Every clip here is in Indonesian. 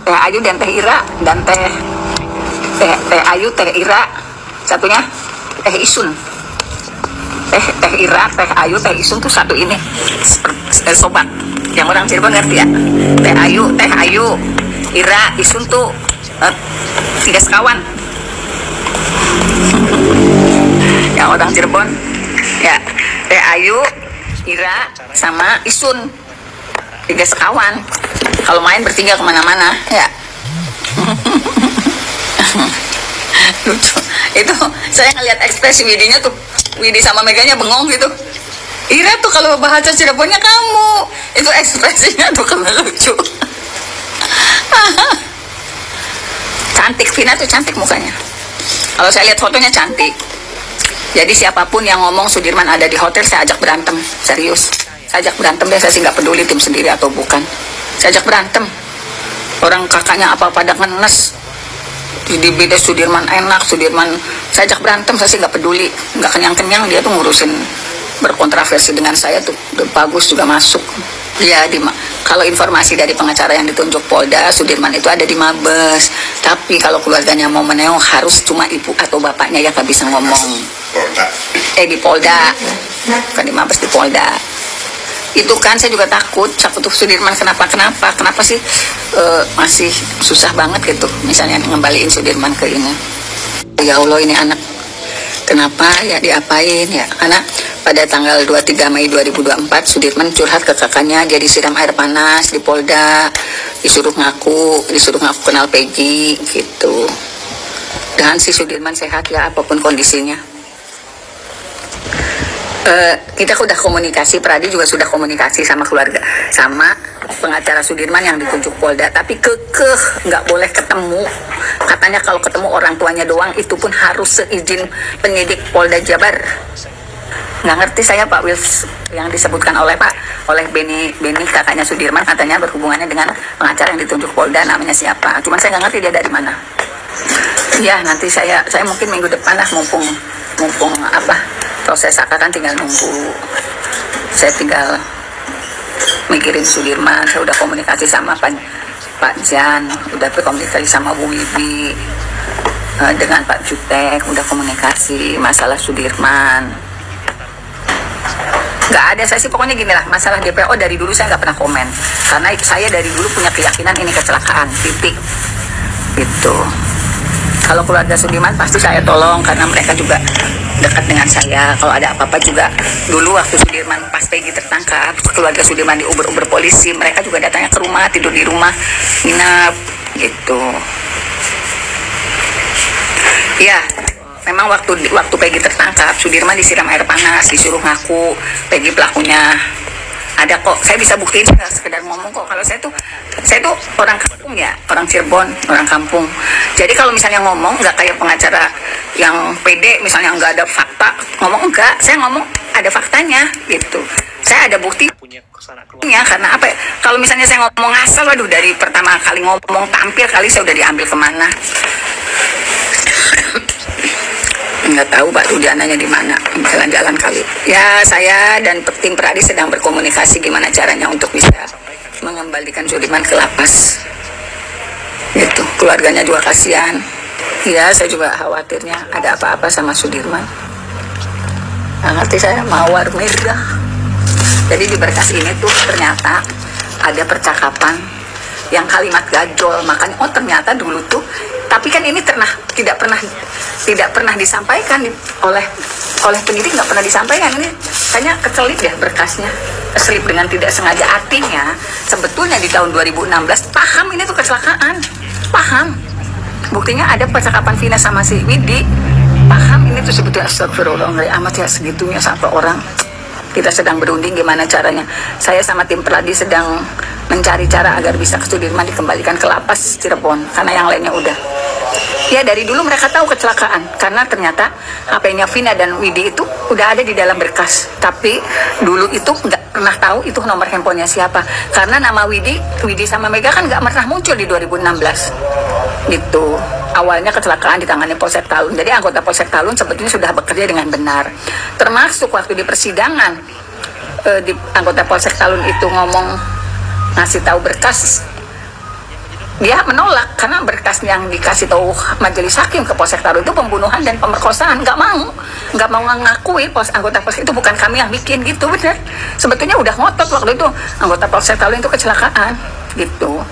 Teh Ayu dan Teh Ira dan Teh Ayu, Teh Ira, satunya Teh Isun. Teh Ira, Teh Ayu, Teh Isun tuh satu ini sobat. Yang orang Cirebon ngerti ya? Teh Ayu, Ira, Isun tuh tiga sekawan. Yang orang Cirebon ya, Teh Ayu, Ira, sama Isun tiga sekawan. Kalau main bertiga kemana-mana ya. Lucu itu, saya ngeliat ekspresi Widinya tuh, Widi sama Meganya bengong gitu. Ira tuh kalau bahasa Cirebonnya kamu, itu ekspresinya tuh kalau lucu. Cantik, Vina tuh cantik mukanya. Kalau saya lihat fotonya cantik. Jadi siapapun yang ngomong Sudirman ada di hotel, saya ajak berantem, serius. Saya ajak berantem deh, saya sih nggak peduli tim sendiri atau bukan. Saya ajak berantem. Orang kakaknya apa pada ngenes. Di beda Sudirman enak, Sudirman, saya ajak berantem, saya sih nggak peduli, nggak kenyang-kenyang dia tuh ngurusin berkontroversi dengan saya tuh, udah bagus juga masuk. Ya, kalau informasi dari pengacara yang ditunjuk Polda, Sudirman itu ada di Mabes. Tapi kalau keluarganya mau meneong harus cuma ibu atau bapaknya yang nggak bisa ngomong. Di Polda, bukan di Mabes, di Polda. Itu kan saya juga takut tuh Sudirman kenapa sih masih susah banget gitu misalnya ngembaliin Sudirman ke ini. Ya Allah, ini anak kenapa ya, diapain ya, karena pada tanggal 23 Mei 2024 Sudirman curhat ke kakaknya, dia disiram air panas di Polda, disuruh ngaku kenal Peggy gitu. Dan si Sudirman sehat ya apapun kondisinya. Kita udah komunikasi, Pradi juga sudah komunikasi sama keluarga, sama pengacara Sudirman yang ditunjuk Polda, tapi kekeh nggak boleh ketemu. Katanya kalau ketemu orang tuanya doang, itu pun harus seizin penyidik Polda Jabar. Nggak ngerti saya Pak Wils yang disebutkan oleh Beni kakaknya Sudirman, katanya berhubungannya dengan pengacara yang ditunjuk Polda, namanya siapa? Cuman saya nggak ngerti dia dari mana. Ya nanti saya mungkin minggu depan lah, mumpung proses akad kan tinggal nunggu. Saya tinggal mikirin Sudirman. Saya udah komunikasi sama Pak Jan, udah berkomunikasi sama Bu Wibi, dengan Pak Jutek, udah komunikasi masalah Sudirman. Nggak ada, saya sih pokoknya gini lah, masalah DPO dari dulu saya nggak pernah komen, karena saya dari dulu punya keyakinan ini kecelakaan, titik gitu. Kalau keluarga Sudirman pasti saya tolong, karena mereka juga dekat dengan saya. Kalau ada apa-apa juga, dulu waktu Sudirman pas Peggy tertangkap, keluarga Sudirman diuber-uber polisi, mereka juga datangnya ke rumah, tidur di rumah, nginap gitu. Ya, memang waktu Peggy tertangkap, Sudirman disiram air panas, disuruh ngaku Peggy pelakunya. Ada kok, saya bisa buktiin, nggak sekedar ngomong kok. Kalau saya tuh orang kampung ya, orang Cirebon, orang kampung. Jadi kalau misalnya ngomong nggak kayak pengacara yang pede, misalnya nggak ada fakta, ngomong enggak, saya ngomong ada faktanya gitu. Saya ada buktinya, karena apa? Kalau misalnya saya ngomong asal, waduh, dari pertama kali ngomong tampil kali saya udah diambil kemana. Nggak tahu Pak Rudiananya di mana, jalan-jalan kali. Ya, saya dan tim Pradi sedang berkomunikasi gimana caranya untuk bisa mengembalikan Sudirman ke lapas. Gitu, keluarganya juga kasihan. Ya, saya juga khawatirnya ada apa-apa sama Sudirman. Nggak ngerti saya, mawar merah. Jadi di berkas ini tuh ternyata ada percakapan yang kalimat gajol, makanya ternyata dulu tuh, tapi kan ini tidak pernah disampaikan oleh penyidik, nggak pernah disampaikan. Ini kayaknya kecelip ya berkasnya, keselip dengan tidak sengaja. Artinya sebetulnya di tahun 2016 paham ini tuh kecelakaan, paham. Buktinya ada percakapan Vina sama si Widi, paham ini tuh sebetulnya. Astagfirullah, ngeri amat ya segitunya sampai orang. Kita sedang berunding gimana caranya. Saya sama tim Pradi sedang mencari cara agar bisa ke Sudirman dikembalikan ke lapas Cirebon, karena yang lainnya udah. Ya dari dulu mereka tahu kecelakaan, karena ternyata HP-nya Vina dan Widi itu udah ada di dalam berkas. Tapi dulu itu nggak pernah tahu itu nomor handphonenya siapa, karena nama Widi sama Mega kan nggak pernah muncul di 2016 gitu. Awalnya kecelakaan ditangani Polsek Talun, jadi anggota Polsek Talun sebetulnya sudah bekerja dengan benar. Termasuk waktu di persidangan, di anggota Polsek Talun itu ngomong, ngasih tahu berkas dia menolak karena berkas yang dikasih tahu majelis hakim ke Polsek Taru itu pembunuhan dan pemerkosaan. Nggak mau ngakui anggota Polsek itu bukan kami yang bikin gitu. Bener, sebetulnya udah ngotot waktu itu anggota Polsek Taru itu kecelakaan gitu.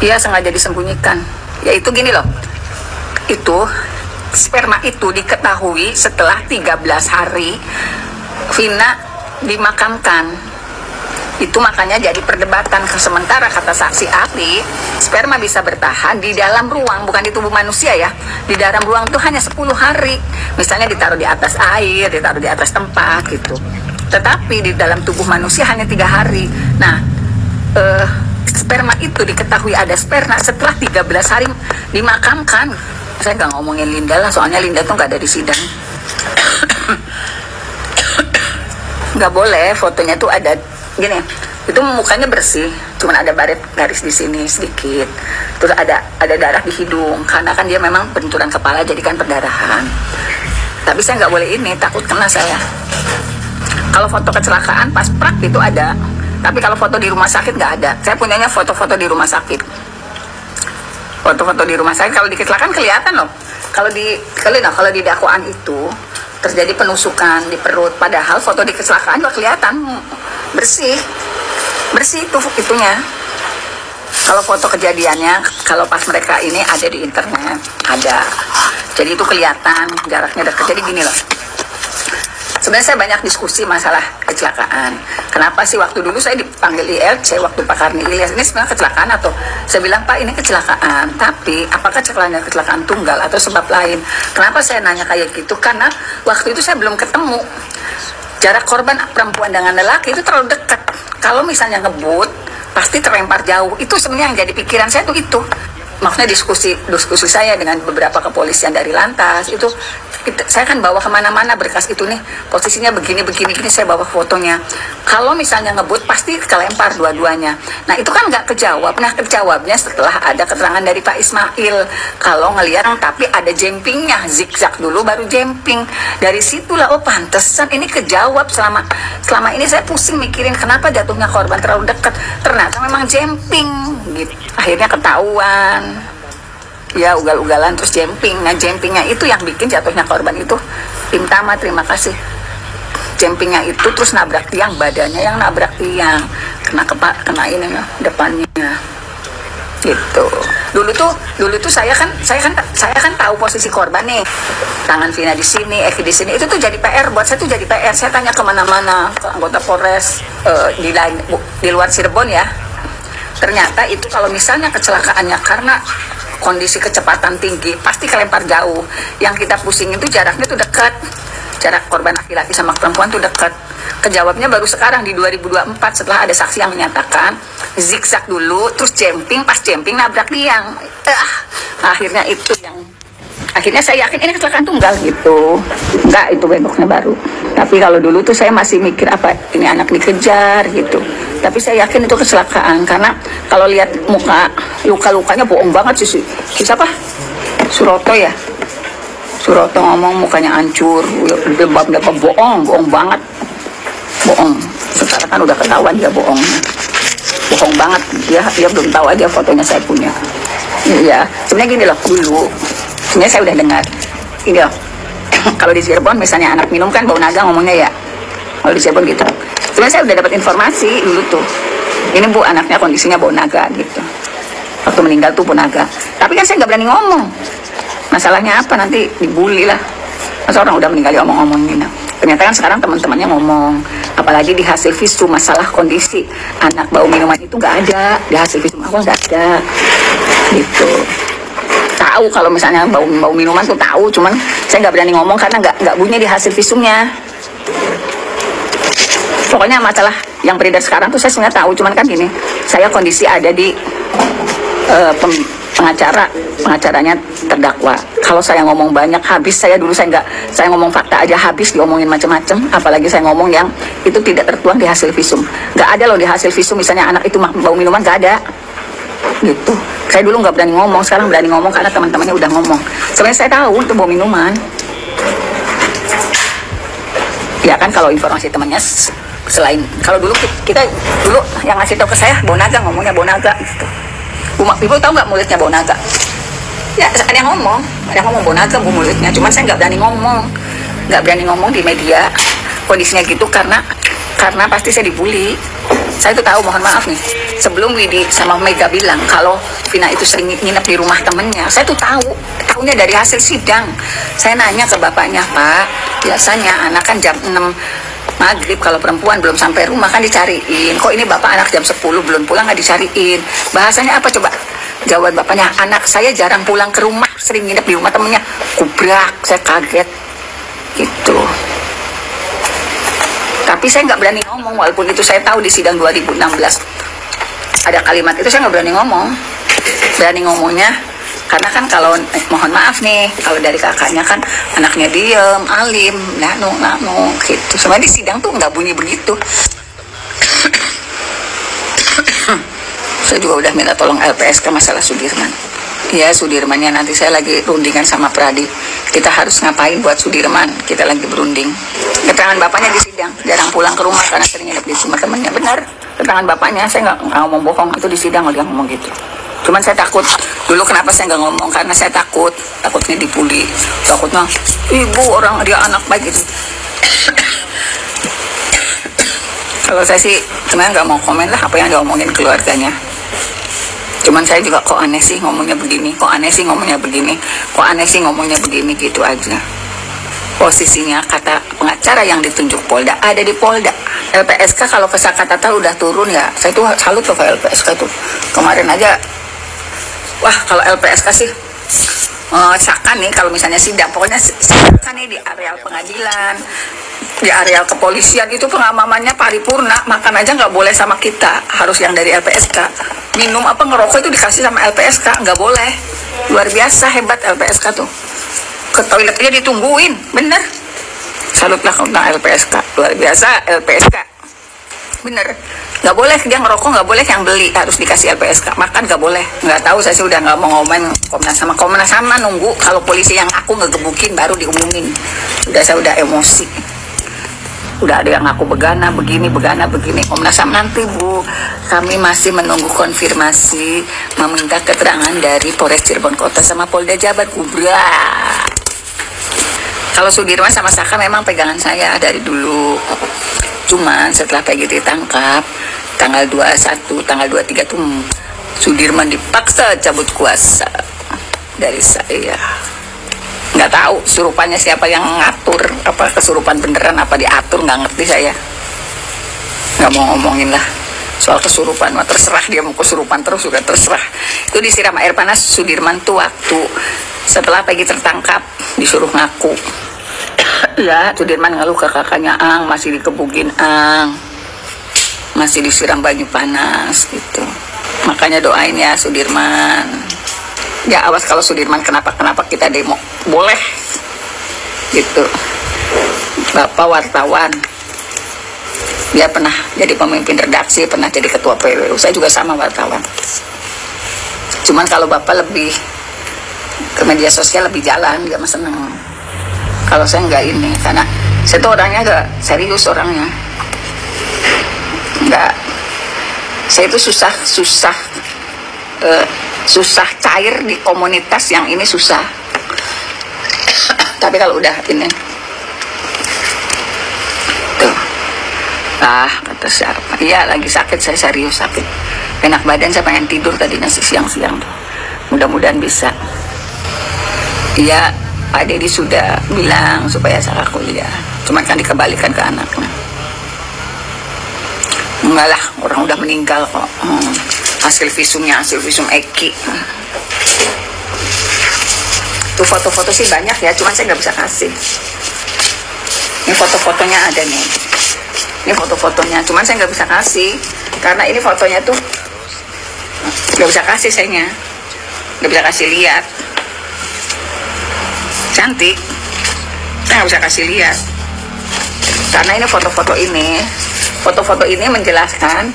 Dia sengaja disembunyikan. Ya itu gini loh, itu sperma itu diketahui setelah 13 hari Vina dimakamkan. Itu makanya jadi perdebatan. Sementara kata saksi ahli, sperma bisa bertahan di dalam ruang, bukan di tubuh manusia ya. Di dalam ruang itu hanya 10 hari. Misalnya ditaruh di atas air, ditaruh di atas tempat gitu. Tetapi di dalam tubuh manusia hanya 3 hari. Nah, sperma itu diketahui ada sperma setelah 13 hari dimakamkan. Saya nggak ngomongin Linda lah, soalnya Linda tuh nggak ada di sidang. Nggak boleh, fotonya tuh ada gini, itu mukanya bersih, cuman ada baret garis di sini sedikit, terus ada darah di hidung, karena kan dia memang benturan kepala jadi kan perdarahan. Tapi saya nggak boleh ini, takut kena saya. Kalau foto kecelakaan pas prak itu ada, tapi kalau foto di rumah sakit nggak ada. Saya punyanya foto-foto di rumah sakit. Foto-foto di rumah sakit kalau di kecelakaan kelihatan loh. Kalau di dakwaan itu terjadi penusukan di perut, padahal foto di kecelakaan juga kelihatan bersih itu itunya. Kalau foto kejadiannya, kalau pas mereka ini ada di internet ada, jadi itu kelihatan jaraknya dekat. Jadi gini loh, sebenarnya saya banyak diskusi masalah kecelakaan. Kenapa sih waktu dulu saya dipanggil ILC waktu Pak Karni Ilyas, ini sebenarnya kecelakaan atau saya bilang Pak ini kecelakaan, tapi apakah kecelakaan tunggal atau sebab lain? Kenapa saya nanya kayak gitu? Karena waktu itu saya belum ketemu jarak korban perempuan dengan lelaki itu terlalu dekat. Kalau misalnya ngebut pasti terlempar jauh. Itu sebenarnya yang jadi pikiran saya tuh itu. Maksudnya diskusi saya dengan beberapa kepolisian dari lantas itu, saya kan bawa kemana-mana berkas itu nih, posisinya begini saya bawa fotonya. Kalau misalnya ngebut pasti kelempar dua-duanya. Nah itu kan nggak kejawab. Nah kejawabnya setelah ada keterangan dari Pak Ismail, kalau ngelihat tapi ada jempingnya, zigzag dulu baru jemping. Dari situlah oh pantesan ini kejawab. Selama ini saya pusing mikirin kenapa jatuhnya korban terlalu dekat, ternyata memang jemping gitu. Akhirnya ketahuan. Ya ugal-ugalan terus jemping. Nah jempingnya itu yang bikin jatuhnya korban itu. Tim Tama terima kasih. Jempingnya itu terus nabrak tiang, badannya yang nabrak tiang, kena ini ya, depannya gitu. Dulu tuh saya kan tahu posisi korban nih, tangan Vina di sini, Eki di sini. Itu tuh jadi PR buat saya, tuh jadi PR. Saya tanya kemana-mana ke anggota Polres di luar Cirebon ya. Ternyata itu kalau misalnya kecelakaannya karena kondisi kecepatan tinggi pasti kelempar jauh. Yang kita pusing itu jaraknya tuh dekat, jarak korban laki-laki sama perempuan tuh dekat. Kejawabnya baru sekarang di 2024 setelah ada saksi yang menyatakan zigzag dulu terus jemping, pas jemping nabrak tiang. Akhirnya itu yang akhirnya saya yakin ini kecelakaan tunggal gitu. Enggak, itu bentuknya baru. Tapi kalau dulu tuh saya masih mikir apa ini anak dikejar gitu. Tapi saya yakin itu kecelakaan karena kalau lihat muka luka-lukanya bohong banget sih. Siapa? Suroto ya. Suroto ngomong mukanya hancur, lebam-lebam, bohong banget. Bohong. Sekarang kan udah ketahuan dia bohong banget. Dia belum tahu aja fotonya saya punya. Iya, sebenarnya gini loh, dulu sebenarnya saya udah dengar gini loh. Kalau di Cirebon misalnya anak minum kan bau naga ngomongnya ya. Kalau di Cirebon gitu. Sebenarnya saya udah dapat informasi dulu tuh. Ini Bu anaknya kondisinya bau naga gitu. Waktu meninggal tuh bau naga. Tapi kan saya nggak berani ngomong. Masalahnya apa, nanti dibully lah. Masa orang udah meninggal ngomong-ngomongin. Ternyata kan sekarang teman-temannya ngomong. Apalagi di hasil visum masalah kondisi anak bau minuman itu nggak ada. Di hasil visum aku nggak ada. Gitu. Tahu kalau misalnya bau minuman tuh tahu. Cuman saya nggak berani ngomong karena nggak bunyi di hasil visumnya. Pokoknya masalah yang beredar sekarang tuh saya sebenarnya tahu, cuman kan gini, saya kondisi ada di pengacaranya terdakwa. Kalau saya ngomong banyak habis, saya ngomong fakta aja habis diomongin macam-macam, apalagi saya ngomong yang itu tidak tertuang di hasil visum. Nggak ada loh di hasil visum misalnya anak itu bau minuman, nggak ada. Gitu. Saya dulu nggak berani ngomong, sekarang berani ngomong karena teman-temannya udah ngomong. Sebenarnya saya tahu itu bau minuman. Ya kan kalau informasi temannya selain kalau dulu kita yang ngasih tahu ke saya bau naga, ngomongnya bau naga gitu. Ibu tahu nggak mulutnya bau naga? Ya, ada yang ngomong bau naga bu mulutnya. Cuman saya nggak berani ngomong di media kondisinya gitu karena pasti saya dibully. Saya tuh tahu, mohon maaf nih, sebelum Widi sama Mega bilang kalau Vina itu sering nginep di rumah temennya, saya tuh tahunya dari hasil sidang. Saya nanya ke bapaknya, Pak, biasanya anak kan jam 6 maghrib kalau perempuan belum sampai rumah kan dicariin, kok ini bapak anak jam 10 belum pulang nggak dicariin, bahasanya apa coba? Jawab bapaknya, anak saya jarang pulang ke rumah, sering nginep di rumah temennya. Kubrak, saya kaget gitu. Tapi saya nggak berani ngomong, walaupun itu saya tahu di sidang 2016 ada kalimat itu, saya nggak berani ngomong. Berani ngomongnya karena kan kalau mohon maaf nih, kalau dari kakaknya kan anaknya diem, alim, nano gitu. Sebenarnya di sidang tuh nggak bunyi begitu. Saya juga udah minta tolong LPSK masalah Sudirman. Ya, Sudirmannya nanti saya lagi rundingan sama Pradi. Kita harus ngapain buat Sudirman? Kita lagi berunding. Keterangan bapaknya di sidang, jarang pulang ke rumah karena sering nginep di rumah temannya. Benar, keterangan bapaknya, saya nggak ngomong bohong, itu di sidang dia ngomong gitu. Cuman saya takut, dulu kenapa saya nggak ngomong, karena saya takutnya dibully, takutnya ibu orang dia anak baik gitu. Kalau saya sih sebenarnya nggak mau komen lah apa yang dia omongin keluarganya. Cuman saya juga kok aneh sih ngomongnya begini, kok aneh sih ngomongnya begini gitu aja. Posisinya kata pengacara yang ditunjuk Polda ada di Polda. LPSK kalau kesakatata udah turun ya, saya tuh salut loh ke LPSK tuh. Kemarin aja, wah kalau LPSK sih sakan nih kalau misalnya sidang, pokoknya sakan nih di areal pengadilan, di areal kepolisian itu pengamamannya paripurna, makan aja nggak boleh sama kita, harus yang dari LPSK. Minum apa ngerokok itu dikasih sama LPSK, nggak boleh. Luar biasa hebat LPSK tuh. Ke toilet aja ditungguin, bener. Salutlah tentang LPSK, luar biasa LPSK. Bener, nggak boleh dia ngerokok, nggak boleh yang beli, harus dikasih LPSK. Makan nggak boleh. Nggak tahu, saya sih udah nggak mau ngomongin Komnas sama nunggu kalau polisi yang aku ngegebukin baru diumumin. Saya udah emosi. Udah ada yang aku begana begini. Komnas HAM nanti Bu, kami masih menunggu konfirmasi meminta keterangan dari Polres Cirebon Kota sama Polda Jabar. Kubrak. Kalau Sudirman sama Saka memang pegangan saya dari dulu. Cuman setelah Peggy ditangkap tanggal 21, tanggal 23 tuh Sudirman dipaksa cabut kuasa dari saya. Nggak tahu surupannya siapa yang ngatur, apa kesurupan beneran apa diatur, nggak ngerti saya. Nggak mau ngomongin lah soal kesurupan, mah terserah dia mau kesurupan terus, juga terserah. Itu disiram air panas Sudirman tuh waktu setelah Peggy tertangkap disuruh ngaku. Ya, Sudirman ngeluh ke kakaknya, Ang masih dikebugin, Ang masih disiram banyu panas gitu. Makanya doain ya Sudirman. Ya awas kalau Sudirman kenapa kita demo, boleh gitu. Bapak wartawan, dia pernah jadi pemimpin redaksi, pernah jadi ketua PWU, saya juga sama wartawan. Cuman kalau Bapak lebih ke media sosial, lebih jalan, dia mah seneng. Kalau saya nggak ini, karena saya tuh orangnya nggak serius orangnya. Nggak, saya itu susah cair di komunitas yang ini susah. Tapi kalau udah ini tuh, kata siapa, iya lagi sakit, saya serius sakit, enak badan, saya pengen tidur tadinya siang-siang tuh. Mudah-mudahan bisa. Iya, Pak Deddy sudah bilang supaya saya kuliah, cuman kan dikembalikan ke anaknya. Enggak lah, orang udah meninggal kok. Hasil visum Eki. Tuh foto-foto sih banyak ya, cuman saya nggak bisa kasih. Ini foto-fotonya ada nih. Ini foto-fotonya, cuman saya nggak bisa kasih karena ini fotonya tuh nggak bisa kasih, sayangnya nggak bisa kasih lihat. Cantik, saya nggak bisa kasih lihat karena ini foto-foto ini menjelaskan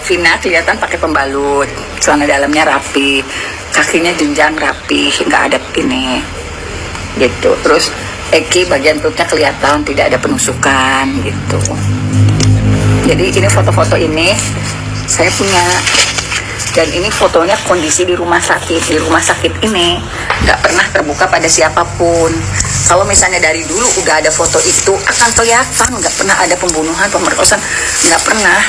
Vina kelihatan pakai pembalut, celana dalamnya rapi, kakinya jenjang rapi, nggak ada ini gitu. Terus Eki bagian perutnya kelihatan tidak ada penusukan gitu. Jadi ini foto-foto ini saya punya. Dan ini fotonya kondisi di rumah sakit. Di rumah sakit ini nggak pernah terbuka pada siapapun. Kalau misalnya dari dulu udah ada foto itu, akan kelihatan nggak pernah ada pembunuhan, pemerkosaan, nggak pernah.